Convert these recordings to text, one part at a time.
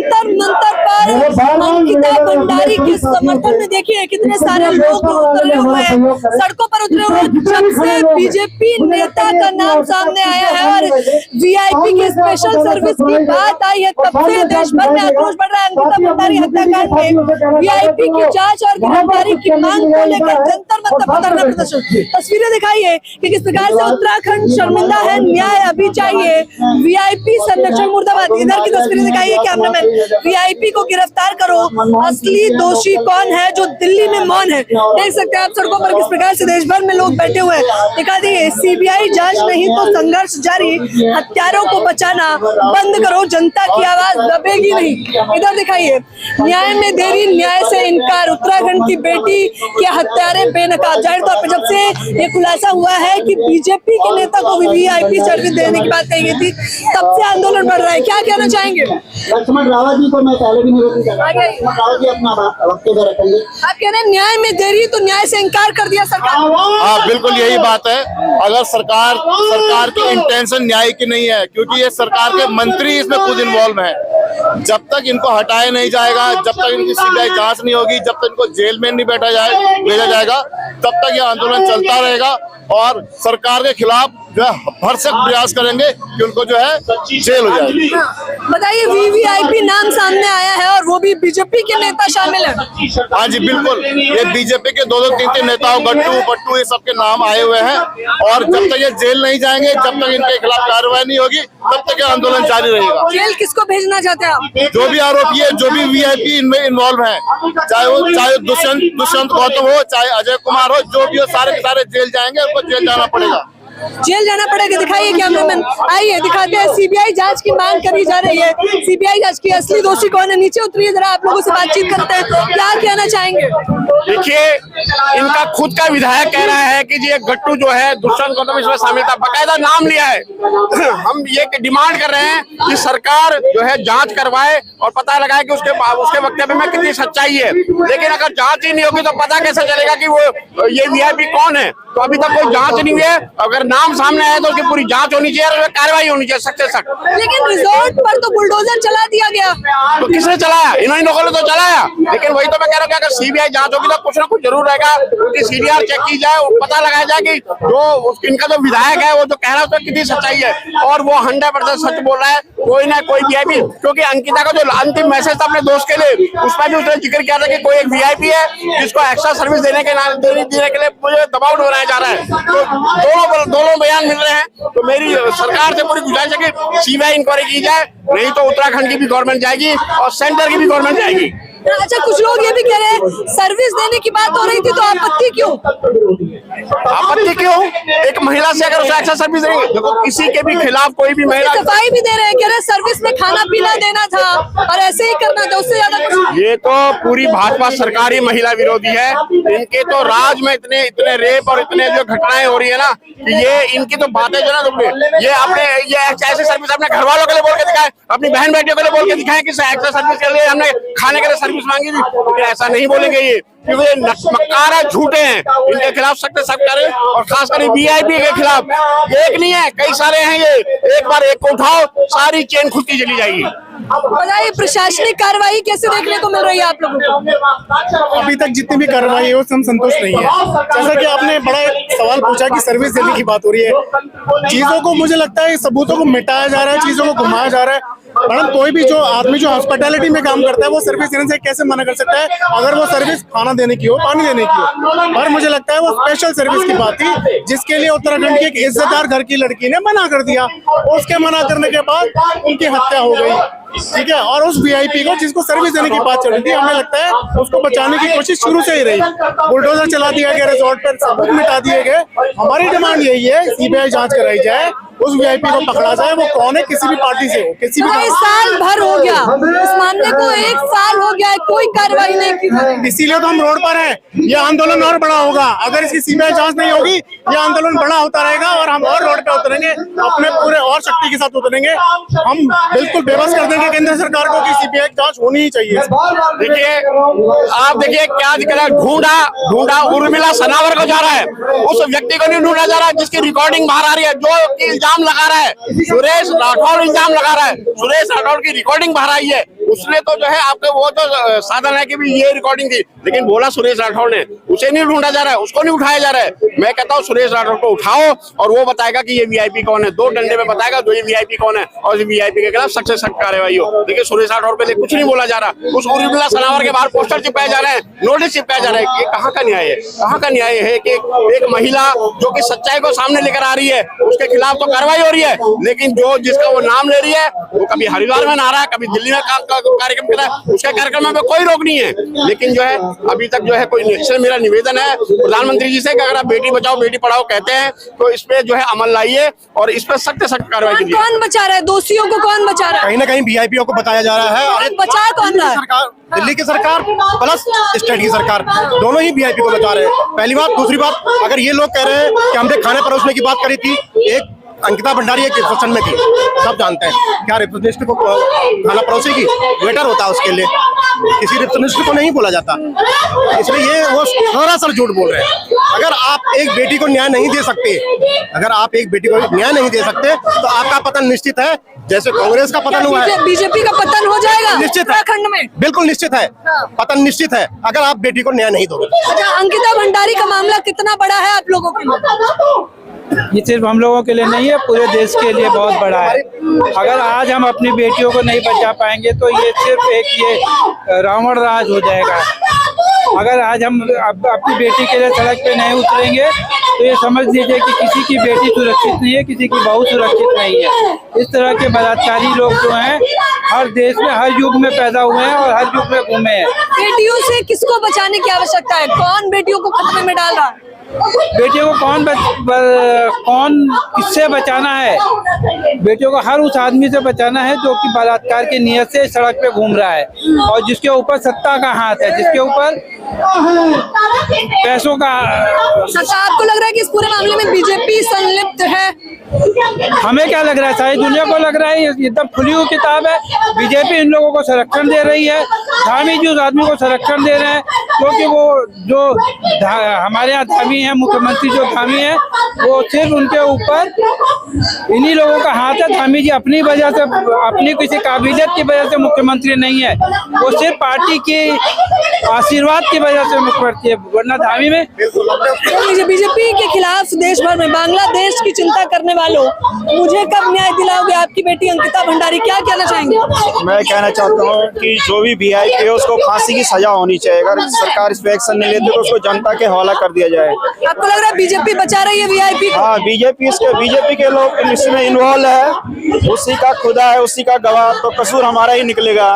जंतर मंतर पर अंकिता भंडारी के समर्थन में देखिए कितने सारे लोग उतरे हुए हैं, सड़कों पर उतरे हुए। जब से बीजेपी नेता का नाम सामने आया है और वीआईपी की स्पेशल सर्विस की बात आई है, तब से देश भर में आक्रोश बढ़ रहा है। अंकिता भंडारी हत्याकांड में वीआईपी की जांच और गिरफ्तारी की मांग को लेकर जंतर मंतर पर धरना प्रदर्शन। तस्वीरें दिखाइए कि किस प्रकार से उत्तराखंड शर्मिंदा है, न्याय अभी चाहिए, वीआईपी संरक्षण मुर्दाबाद। इधर की तस्वीरें दिखाइए, कैमरामैन, वीआईपी को गिरफ्तार करो, असली दोषी कौन है जो दिल्ली में मौन है। देख सकते हैं आप सड़कों पर किस प्रकार से देश भर में लोग बैठे हुए हैं। दिखा दिए, सीबीआई जांच नहीं तो संघर्ष जारी, हत्यारों को बचाना बंद करो, जनता की आवाज दबेगी नहीं। इधर दिखाइए, न्याय में देरी, न्याय से इनकार, उत्तराखंड की बेटी के हत्यारे बेनकाब। जाहिर तौर पर जब से ये खुलासा हुआ है कि बीजेपी के नेता को वीआईपी सर्विस देने की बात कही गई थी, तब से आंदोलन बढ़ रहा है। क्या कहना चाहेंगे? लक्ष्मण रावत जी को मैं पहले भी निवेदन कर रहा हूं, रावत जी अपना वक्तव्य रखेंगे। आप कह रहे हैं न्याय में देरी तो न्याय से इनकार कर दिया सरकार। हाँ, बिल्कुल यही बात है। अगर सरकार की इंटेंशन न्याय की नहीं है, क्योंकि ये सरकार के मंत्री इसमें खुद इन्वॉल्व है। जब तक इनको हटाया नहीं जाएगा, जब तक इनकी सीबीआई जांच नहीं होगी, जब तक इनको जेल में नहीं भेजा जाएगा, तब तक ये आंदोलन चलता रहेगा और सरकार के खिलाफ जो है भरसक प्रयास करेंगे कि उनको जो है जेल हो जाएगी। बताइए, वीवीआईपी नाम सामने आया है और वो भी बीजेपी के नेता शामिल है। हाँ जी, बिल्कुल, ये बीजेपी के 2-2, 3-3 नेताओं, गट्टू पट्टू, ये सबके नाम आए हुए हैं और जब तक ये जेल नहीं जाएंगे, जब तक इनके खिलाफ कार्रवाई नहीं होगी, तब तक ये आंदोलन जारी रहेगा। जेल किसको भेजना चाहते हैं आप? जो भी आरोपी है, जो भी वीआईपी इनमें इन्वॉल्व है, चाहे दुष्यंत गौतम हो, चाहे अजय कुमार हो, जो भी हो, सारे के सारे जेल जाएंगे, उनको जेल जाना पड़ेगा। जेल जाना पड़ेगा। दिखाइए कैमरामैन, आइए दिखाते हैं। सीबीआई जांच की मांग करी जा रही है, सीबीआई जांच की असली दोषी कौन है। नीचे उतरिए जरा, आप लोगों से बातचीत करते हैं, क्या कहना चाहेंगे? देखिए, इनका खुद का विधायक कह रहा है कि ये गट्टू जो है दुष्यंत गौतम इसमें शामिल था, बकायदा नाम लिया है। हम ये डिमांड कर रहे हैं कि सरकार जो है जांच करवाए और पता लगाए कि उसके वक्तव्य में कितनी सच्चाई है। लेकिन अगर जांच ही नहीं होगी तो पता कैसे चलेगा कि वो ये वीआईपी कौन है? तो अभी तक कोई जांच नहीं हुई है। अगर नाम सामने आए तो उसकी पूरी जांच होनी चाहिए और कार्रवाई होनी चाहिए सख्त से सख्त। लेकिन रिजॉर्ट पर तो बुलडोजर चला दिया गया। तो किसने चलाया? इन्हीं लोगों ने तो चलाया। लेकिन वही तो मैं कह रहा हूँ कि अगर सीबीआई जांच होगी तो कुछ ना कुछ जरूर रहेगा। उनकी सीडीआर चेक की जाए, पता लगाया जाए कि जो इनका जो विधायक है वो जो कह रहा है उसमें कितनी सच्चाई है और वो 100% सच बोल रहा है। कोई ना कोई वीआईपी, क्योंकि अंकिता का जो अंतिम मैसेज था अपने दोस्त के लिए, उसमें भी उसने जिक्र किया था कि कोई एक वीआईपी है जिसको एक्स्ट्रा सर्विस देने के लिए मुझे दबाव बनाया जा रहा है। तो दोनों बयान मिल रहे हैं। तो मेरी सरकार से पूरी गुजारिश है कि सीबीआई इंक्वायरी की जाए, नहीं तो उत्तराखंड की भी गवर्नमेंट जाएगी और सेंटर की भी गवर्नमेंट जाएगी। अच्छा, कुछ लोग ये भी कह रहे हैं सर्विस देने की बात हो रही थी तो आपत्ति क्यों? आपत्ति क्यों? एक महिला से अगर उसे एक्स्ट्रा सर्विस देंगे, देखो किसी के भी खिलाफ कोई भी महिला सफाई भी दे रहे हैं, कह रहे सर्विस में खाना पीना देना था और ऐसे ही करना था, उससे ज्यादा कुछ। ये तो पूरी भाजपा सरकार ही महिला विरोधी है। इनके तो राज में इतने रेप और इतने जो घटनाएं हो रही है ना, ये इनकी तो बातें जो ना, ये ऐसी सर्विस अपने घर वालों के लिए बोल के दिखाए, अपनी बहन बेटियों के लिए बोल के दिखाए कि एक्स्ट्रा सर्विस के लिए हमने खाने के लिए सर्विस मांगी थी, लेकिन ऐसा नहीं बोलेंगे ये, क्योंकि ये नकमक्कार झूठे हैं। इनके खिलाफ सख्त करें और खासकर वीआईपी के खिलाफ। एक नहीं है, कई सारे हैं ये। एक बार एक को उठाओ, सारी चेन खुद की चली जाएगी। बताइए, प्रशासनिक कार्रवाई कैसे देखने को मिल रही है आप लोगों को? अभी तक जितनी भी कार्रवाई है उससे हम संतुष्ट नहीं है। जैसा कि आपने बड़ा सवाल पूछा कि सर्विस देने की बात हो रही है, चीजों को मुझे लगता है सबूतों को मिटाया जा रहा है, चीजों को घुमाया जा रहा है। मैडम, कोई भी जो आदमी जो हॉस्पिटैलिटी में काम करता है वो सर्विस देने से कैसे मना कर सकता है, अगर वो सर्विस खाना देने की हो, पानी देने की हो। और मुझे लगता है वो स्पेशल सर्विस की बात थी, जिसके लिए उत्तराखंड की एक इज्जतदार घर की लड़की ने मना कर दिया। उसके मना करने के बाद उनकी हत्या हो गई, ठीक है। और उस वीआईपी को जिसको सर्विस देने की बात चल रही थी, हमें लगता है उसको बचाने की कोशिश शुरू से ही रही। बुलडोजर चला दिया गया, रिजॉर्ट पर सबूत मिटा दिए गए। हमारी डिमांड यही है, सीबीआई जांच कराई जाए, उस वीआईपी को पकड़ा जाए, वो कौन है, किसी भी पार्टी से हो, किसी भी। साल भर हो गया इस मामले को, 1 साल हो गया है, कोई कार्रवाई नहीं की। इसीलिए तो हम रोड पर हैं। ये आंदोलन और बड़ा होगा अगर इसकी सीबीआई जांच नहीं होगी। ये आंदोलन बड़ा होता रहेगा और हम और रोड पे उतरेंगे, अपने पूरे और शक्ति के साथ उतरेंगे। हम बिल्कुल बेबस कर देंगे केंद्र सरकार को कि सीबीआई जांच होनी ही चाहिए। देखिए, आप देखिए क्या दिख रहा है, ढूंढा उर्मिला सनावर को जा रहा है, उस व्यक्ति को नहीं ढूंढा जा रहा है जिसकी रिकॉर्डिंग बाहर आ रही है, जो इल्जाम लगा रहा है। सुरेश राठौर इल्जाम लगा रहा है, सुरेश राठौर की रिकॉर्डिंग बाहर आई है, उसने तो जो है आपके वो तो साधन है कि भी ये रिकॉर्डिंग थी, लेकिन बोला सुरेश राठौड़ ने, उसे नहीं ढूंढा जा रहा है, उसको नहीं उठाया जा रहा है। मैं कहता हूँ सुरेश राठौड़ को उठाओ और वो बताएगा कि ये वीआईपी कौन है, 2 डंडे में बताएगा जो ये वीआईपी कौन है और वीआईपी के खिलाफ सख्त से सख्त कार्रवाई हो। देखिए सुरेश राठौड़ के लिए कुछ नहीं बोला जा रहा, उस उर्मिला सनावर के बाहर पोस्टर चिपकाए जा रहे हैं, नोटिस चिपकाया जा रहा है। ये कहाँ का न्याय है? कहाँ का न्याय है कि एक महिला जो कि सच्चाई को सामने लेकर आ रही है उसके खिलाफ तो कार्रवाई हो रही है, लेकिन जो जिसका वो नाम ले रही है वो कभी हरिद्वार में नहा रहा है, कभी दिल्ली में कार्यक्रम कर रहा है, उसके कार्यक्रम में कोई रोक नहीं है। लेकिन जो है अभी तक जो है कोई निश्चय, मेरा निवेदन है प्रधानमंत्री जी से कि अगर आप बेटी बचाओ बेटी पढ़ाओ कहते हैं तो इस पे जो है अमल लाइए और इस पे सख्त सख्त कार्रवाई कीजिए। कौन बचा रहा है? दोषियों को कौन बचा रहा है? कहीं ना कहीं वीआईपीओ को बताया जा रहा है और बचा कौन रहा है? सरकार, दिल्ली की सरकार प्लस स्टेट की सरकार, दोनों ही वीआईपी को बचा रहे हैं। पहली बात। दूसरी बात, अगर ये लोग कह रहे हैं कि हमने खाने परोसने की बात करी थी, एक अंकिता भंडारी एक रिसेप्शन में थी, सब जानते हैं, क्या रिसेप्शनिस्ट को खाना परोसेगी? वेटर होता है उसके लिए, किसी रिसेप्शनिस्ट को नहीं बोला जाता। इसलिए ये वो सरासर झूठ बोल रहे हैं। अगर आप एक बेटी को न्याय नहीं दे सकते, अगर आप एक बेटी को न्याय नहीं दे सकते तो आपका पतन निश्चित है, जैसे कांग्रेस का पतन हुआ है। बीजेपी का पतन हो जाएगा निश्चित है, उत्तराखंड में, बिल्कुल निश्चित है, पतन निश्चित है अगर आप बेटी को न्याय नहीं दोगे। अच्छा, अंकिता भंडारी का मामला कितना बड़ा है आप लोगों के लिए? ये सिर्फ हम लोगों के लिए नहीं है, पूरे देश के लिए बहुत बड़ा है। अगर आज हम अपनी बेटियों को नहीं बचा पाएंगे तो ये सिर्फ एक ये रावण राज हो जाएगा। अगर आज हम अपनी बेटी के लिए सड़क पे नहीं उतरेंगे तो ये समझ लीजिए कि किसी की बेटी सुरक्षित नहीं है, किसी की बहू सुरक्षित नहीं है। इस तरह के बलात्कारी लोग जो हैं हर देश में हर युग में पैदा हुए हैं और हर युग में घूमे हैं। बेटियों से किसको बचाने की आवश्यकता है? कौन बेटियों को खतरे में डाल रहा है? बेटियों को कौन किससे बचाना है? बेटियों को हर उस आदमी से बचाना है जो कि बलात्कार की नियत से सड़क पे घूम रहा है और जिसके ऊपर सत्ता का हाथ है, जिसके ऊपर पैसों का। सत्ता। आपको लग रहा है कि इस पूरे मामले में बीजेपी संलिप्त है? हमें क्या लग रहा है, सारी दुनिया को लग रहा है, ये एकदम खुली हुई किताब है। बीजेपी इन लोगों को संरक्षण दे रही है, धामी जी उस आदमी को संरक्षण दे रहे हैं क्योंकि वो जो हमारे यहाँ धामी है, मुख्यमंत्री जो धामी है, वो सिर्फ उनके ऊपर इन्हीं लोगों का हाथ है। धामी जी अपनी वजह से, अपनी किसी काबिलियत की वजह से मुख्यमंत्री नहीं है, वो सिर्फ पार्टी के आशीर्वाद की वजह से मुख्यमंत्री है, वरना धामी में। बीजेपी के खिलाफ देश भर में बांग्लादेश की चिंता करने वालों, मुझे कब न्याय दिलाओगे? आपकी बेटी अंकिता भंडारी, क्या कहना चाहेंगे? मैं कहना चाहता हूँ कि जो भी वीआईपी है उसको फांसी की सजा होनी चाहिए। अगर सरकार इस पे एक्शन नहीं लेती तो उसको जनता के हवाला कर दिया जाए। आपको लग रहा है बीजेपी बचा रही है वीआईपी को? हाँ, बीजेपी के लोग इसमें इन्वॉल्व है, उसी का खुदा है, उसी का गवाह, तो कसूर हमारा ही निकलेगा।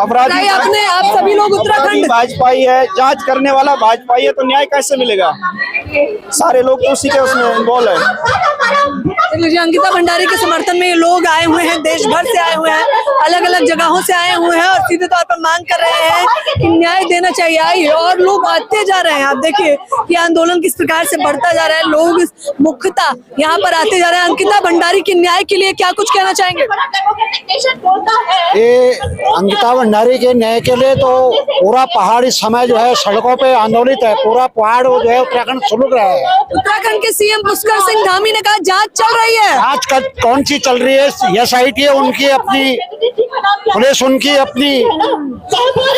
अपराधी आपने, आप सभी लोग उत्तराखंड भाजपा ही है, जांच करने वाला भाजपा ही है, तो न्याय कैसे मिलेगा? सारे लोग तो उसी के उसमें इन्वॉल्व है। अंकिता भंडारी के समर्थन में ये लोग आए हुए हैं, देश भर से आए हुए हैं, अलग अलग जगहों से आए हुए हैं और सीधे तौर पर मांग कर रहे हैं कि न्याय देना चाहिए। आइए, और लोग आते जा रहे हैं। आप देखिए कि आंदोलन किस प्रकार से बढ़ता जा रहा है, लोग मुख्यतः यहाँ पर आते जा रहे हैं। अंकिता भंडारी के न्याय के लिए क्या कुछ कहना चाहेंगे? ये अंकिता भंडारी के न्याय के लिए तो पूरा पहाड़ इस समय जो है सड़कों पे आंदोलित है, पूरा पहाड़ जो है उत्तराखंड सुलग रहा है। उत्तराखंड के सीएम पुष्कर सिंह धामी ने कहा जांच चल रही है। आज कौन सी चल रही है? एसआईटी है उनकी अपनी, पुलिस उनकी अपनी,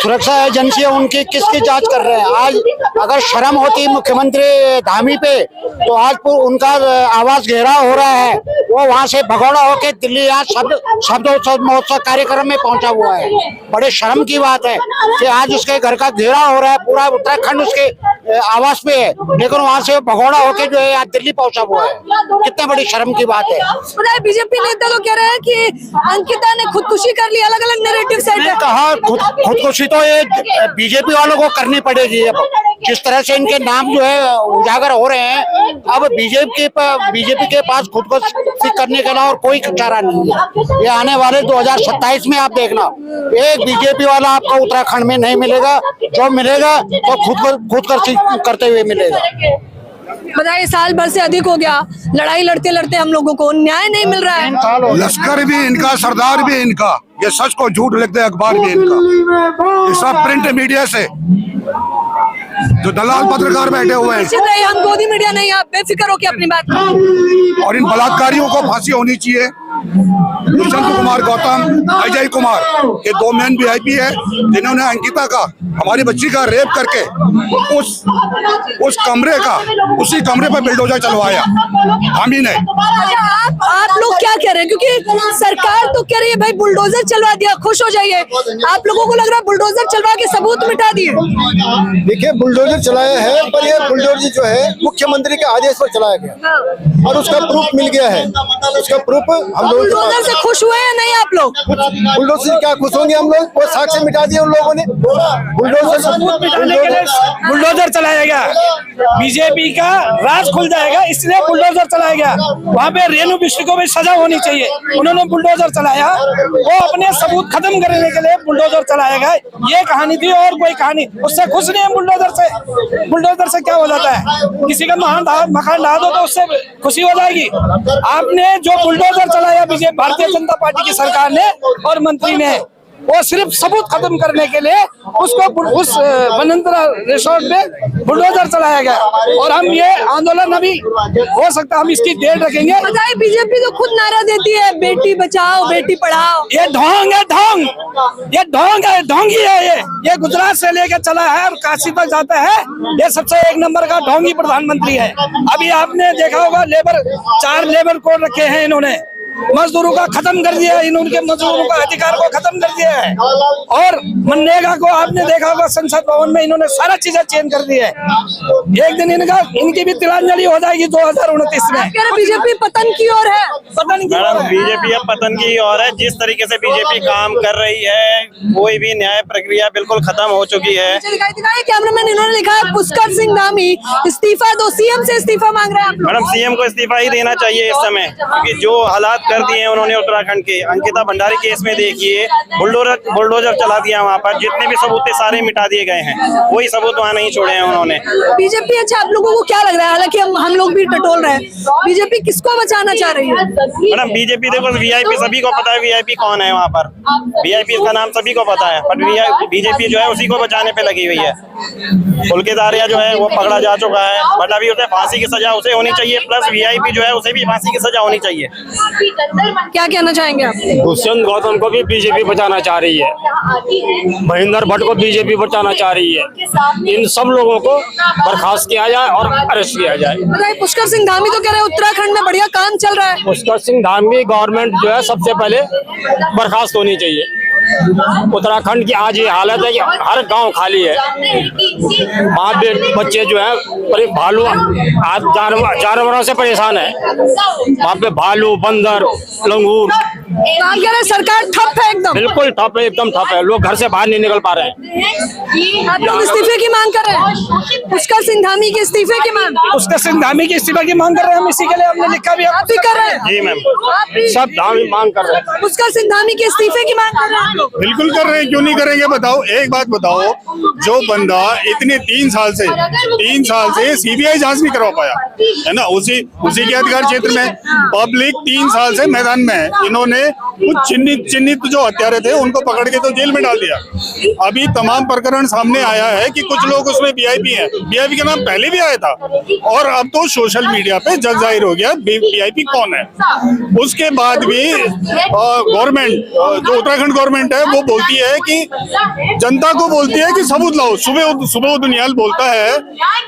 सुरक्षा एजेंसी है उनकी, किसकी जांच कर रहे हैं? आज अगर शर्म होती मुख्यमंत्री धामी पे तो आज उनका आवाज घेराव हो रहा है, वो वहाँ से भगोड़ा होके दिल्ली यहाँ शब्द महोत्सव कार्यक्रम में पहुंचा हुआ है। बड़े शर्म की बात है कि आज उसके घर का घेराव हो रहा है, पूरा उत्तराखंड उसके आवाज पे है, लेकिन वहाँ से भगोड़ा होके जो है दिल्ली पहुंचा हुआ है। कितने बड़ी शर्म की बात है। बीजेपी नेता लोग कह रहे हैं कि अंकिता ने खुदकुशी कर ली, अलग अलग नैरेटिव सेट है। कहा खुदकुशी तो ये बीजेपी वालों को करनी पड़ेगी। अब जिस तरह से इनके नाम जो है उजागर हो रहे हैं, अब बीजेपी के पास खुदकुशी करने के अलावा और कोई चारा नहीं है। ये आने वाले 2027 में आप देखना, एक बीजेपी वाला आपको उत्तराखंड में नहीं मिलेगा, जो मिलेगा तो खुदकुशी करते हुए मिलेगा। बताइए, साल भर से अधिक हो गया, लड़ाई लड़ते लड़ते हम लोगों को न्याय नहीं मिल रहा है। लश्कर भी इनका, सरदार भी इनका, ये सच को झूठ लिखते हैं, अखबार भी इनका, ये सब प्रिंट मीडिया से जो दलाल पत्रकार बैठे हुए हैं। हम गोदी मीडिया नहीं, आप बेफिक्र होकर अपनी बात करें। और इन बलात्कारियों को फांसी होनी चाहिए। दुष्यंत कुमार गौतम, अजय कुमार, ये 2 मेन वीआईपी है जिन्होंने अंकिता का, हमारी बच्ची का रेप करके उस कमरे का, उसी कमरे पर बिल्डोजर चलवाया हम ही ने। आप लोग क्या कह रहे हैं, क्योंकि सरकार तो कह रही है भाई बुलडोजर चलवा दिया, खुश हो जाइए, आप लोगों को लग रहा है बुलडोजर चलवा के सबूत मिटा दिए? देखिए, बुलडोजर चलाया है, पर ये बुलडोजर जो है मुख्यमंत्री के आदेश पर चलाया गया और उसका प्रूफ मिल गया है। उसका प्रूफ हम लोग बुलडोजर से खुश हुए या नहीं आप लोग? बुलडोजर से क्या खुश होंगे हम लोग, वो साक्ष्य मिटा दिए उन लोगों ने। बुलडोजर चलाया गया, बीजेपी का राज खुल जाएगा, इसलिए बुलडोजर चलाया गया। वहाँ पे रेणु बिष्ट को भी सजा होनी चाहिए, उन्होंने बुलडोजर चलाया, वो अपने सबूत खत्म करने के लिए बुलडोजर चलाया गया। ये कहानी थी और कोई कहानी, उससे खुश नहीं है बुलडोजर से। बुलडोजर से क्या हो जाता है, किसी का मकान ढा दो तो उससे खुशी हो जाएगी। आपने जो बुलडोजर चलाया बीजेपी भारतीय जनता पार्टी की सरकार ने और मंत्री ने, वो सिर्फ सबूत खत्म करने के लिए उसको उस वनंतरा रिसोर्ट में बुलडोजर चलाया गया। और हम ये आंदोलन अभी हो सकता है हम इसकी डेट रखेंगे। बताइए, बीजेपी तो खुद नारा देती है बेटी बचाओ बेटी पढ़ाओ। ये ढोंग है, ढोंग, ये ढोंग है, ढोंगी है। ये गुजरात से लेकर चला है और काशी तक जाता है। ये सबसे 1 नंबर का ढोंगी प्रधानमंत्री है। अभी आपने देखा होगा 4 लेबर कोड रखे हैं इन्होंने, मजदूरों का खत्म कर दिया है, इनके मजदूरों का अधिकार को खत्म कर दिया है। और मनरेगा को आपने देखा होगा संसद भवन में इन्होंने सारा चीजें चेंज कर दी है। एक दिन इनकी भी तिलांजलि हो जाएगी 2029 में। बीजेपी पतन की ओर है, पतन की मैडम, बीजेपी अब पतन की ओर है। जिस तरीके से बीजेपी काम कर रही है, कोई भी न्याय प्रक्रिया बिल्कुल खत्म हो चुकी है। कैमरामैन, इन्होंने लिखा है पुष्कर सिंह धामी इस्तीफा दो, सीएम से इस्तीफा मांग रहे हैं। मैडम, सीएम को इस्तीफा ही देना चाहिए इस समय, क्योंकि जो हालात कर दिए हैं उन्होंने उत्तराखंड के। अंकिता भंडारी केस में देखिए, बुलडोजर चला दिया, वहाँ पर जितने भी सबूत थे सारे मिटा दिए गए हैं, कोई सबूत वहाँ नहीं छोड़े हैं उन्होंने। बीजेपी, अच्छा आप लोगों को क्या लग रहा है, हालांकि हम लोग भी टटोल रहे हैं, बीजेपी किसको बचाना चाह रही है? मैडम, बीजेपी देखो, वीआईपी सभी को पता है वीआईपी कौन है वहाँ पर, वीआईपी का नाम सभी को पता है, बट बीजेपी जो है उसी को बचाने पे लगी हुई है। पुलकेदारिया जो है वो पकड़ा जा चुका है, बट अभी उसे फांसी की सजा उसे होनी चाहिए, प्लस वीआईपी जो है उसे भी फांसी की सजा होनी चाहिए। क्या कहना चाहेंगे आप? दुष्यंत गौतम को भी बीजेपी बचाना चाह रही है, महेंद्र भट्ट को बीजेपी बचाना चाह रही है। इन सब लोगों को बर्खास्त किया जाए और अरेस्ट किया जाए। पुष्कर सिंह धामी तो कह रहे हैं उत्तराखंड में बढ़िया काम चल रहा है। पुष्कर सिंह धामी गवर्नमेंट जो है सबसे पहले बर्खास्त होनी चाहिए। उत्तराखंड की आज ये हालत है कि हर गांव खाली है, वहाँ पे बच्चे जो है भालू जानवरों से परेशान है। वहाँ पे भालू, बंदर, लंगूर, सरकार ठप है, एकदम बिल्कुल ठप है, एकदम ठप है। लोग घर से बाहर नहीं निकल पा रहे हैं। आप लोग इस्तीफे की मांग कर रहे हैं? पुष्कर सिंह धामी के इस्तीफे की मांग? पुष्कर सिंह धामी के इस्तीफे की मांग कर रहे हैं हम, इसी के लिए हमने लिखा भी। आप भी कर रहे हैं? जी मैम, सब धामी मांग कर रहे हैं। पुष्कर सिंह धामी के इस्तीफे की मांग कर रहे हैं? बिल्कुल कर रहे हैं, क्यों नहीं करेंगे? बताओ, एक बात बताओ, जो बंदा इतने 3 साल से सीबीआई जांच नहीं करवा पाया है ना, उसी के अधिकार क्षेत्र में पब्लिक 3 साल से मैदान में है। इन्होंने कुछ चिन्हित जो हत्यारे थे उनको पकड़ के तो जेल में डाल दिया। अभी तमाम प्रकरण सामने आया है कि कुछ लोग उसमें वीआईपी हैं। वीआईपी का नाम पहले भी आया था और अब तो सोशल मीडिया पे जग जाहिर हो गया वीआईपी कौन है। उसके बाद भी गवर्नमेंट, जो उत्तराखंड गवर्नमेंट है, वो बोलती है कि जनता को बोलती है कि सबूत लाओ। सुबह दुनियाल बोलता है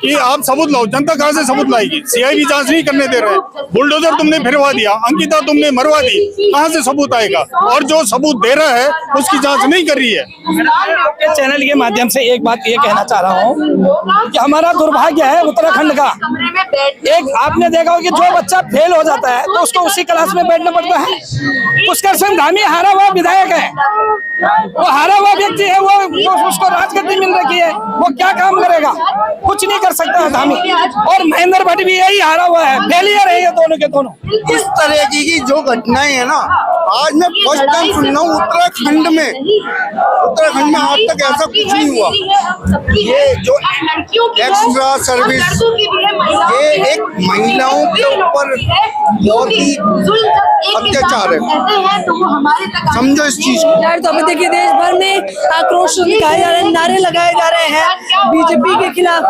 कि आप सबूत लाओ। जनता कहाँ से सबूत लाएगी? सीआईबी जांच नहीं करने दे रहे, बुलडोजर तुमने फिरवा दिया, अंकिता तुमने मरवा दी, कहाँ से सबूत आएगा? और जो सबूत दे रहा है उसकी जांच नहीं कर रही है। आपके चैनल के माध्यम से एक बात ये कहना चाह रहा हूँ कि हमारा दुर्भाग्य है उत्तराखंड का। एक आपने देखा हो कि जो बच्चा फेल हो जाता है तो उसको उसी क्लास में बैठना पड़ता है। पुष्कर सिंह धामी हारा हुआ विधायक है, वो हारा हुआ व्यक्ति है, वो उसको राजगद्दी मिल रखी है, वो क्या काम करेगा? कुछ नहीं कर सकता है धामी। और महेंद्र भट्ट भी यही हारा हुआ है, फेलियर है ये दोनों के दोनों। इस तरह की जो घटनाएं है ना, आज मैं फर्स्ट टाइम सुन रहा हूँ उत्तराखंड में आज तक ऐसा कुछ नहीं हुआ। ये जो एक्स्ट्रा सर्विस, ये एक महिलाओं के ऊपर बहुत ही अत्याचार है, समझो इस चीज को। तो अभी देखिए देश भर में आक्रोश दिखाए जा रहे हैं, नारे लगाए जा रहे हैं बीजेपी के खिलाफ।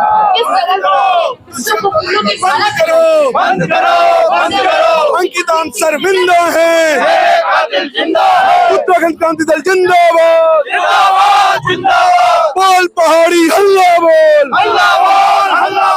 बंद करो, बंद करो, बंद करो। अंकिता शर्मिंदा है, उत्तराखंड क्रांति दल जिंदाबाद, जिंदाबाद, जिंदाबाद। बोल पहाड़ी हल्ला बोल, हल्ला बोल, हल्ला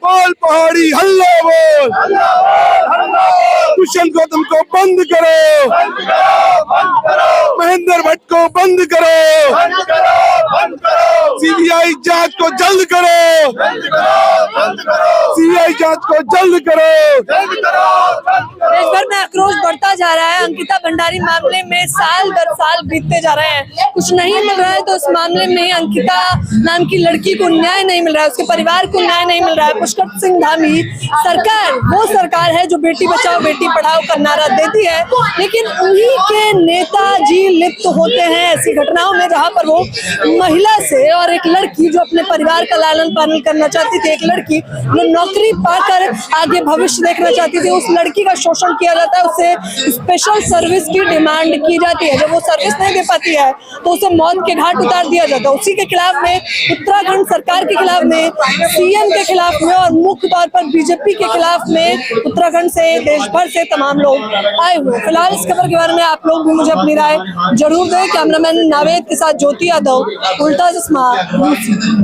बोल, पहाड़ी हल्ला बोल, हल्ला बोल, हल्ला बोल। दुष्यंत गौतम को बंद करो, बंद करो, बंद करो। महेंद्र भट्ट को बंद करो, बंद करो, बंद करो। सीबीआई जांच को जल्द करो, जल्द करो, जल्द करो। सीबीआई जांच को जल्द करो, जल्द करो, जल्द करो। देश भर में आक्रोश बढ़ता जा रहा है। अंकिता भंडारी मामले में साल दर साल बीतते जा रहे हैं, कुछ नहीं मिल रहा है तो उस मामले में अंकिता नाम की लड़की को न्याय नहीं मिल रहा है, उसके परिवार को न्याय नहीं मिल रहा है। पुष्कर सिंह धामी सरकार वो सरकार है जो बेटी बचाओ बेटी पढ़ाओ का नारा देती है, लेकिन उन्हीं के नेताजी लिप्त होते हैं ऐसी घटनाओं में जहां पर वो महिला से और एक लड़की जो अपने परिवार का लालन पालन करना चाहती थी, एक लड़की जो नौकरी पाकर आगे भविष्य देखना चाहती थी, उस लड़की का शोषण किया जाता है, उससे स्पेशल सर्विस की डिमांड की जाती है। जब वो सर्विस नहीं दे पाती है तो उसे मौत के घाट उतार दिया जाता है। उसी के खिलाफ में उत्तराखंड सरकार के खिलाफ में, सीएम के खिलाफ में और मुख्य तौर पर बीजेपी के खिलाफ में उत्तराखंड से देश भर से तमाम लोग आए हुए। फिलहाल इस खबर के बारे में आप लोग भी मुझे अपनी राय जरूर दें। कैमरामैन नावेद के साथ ज्योति यादव, उल्टा चश्मा।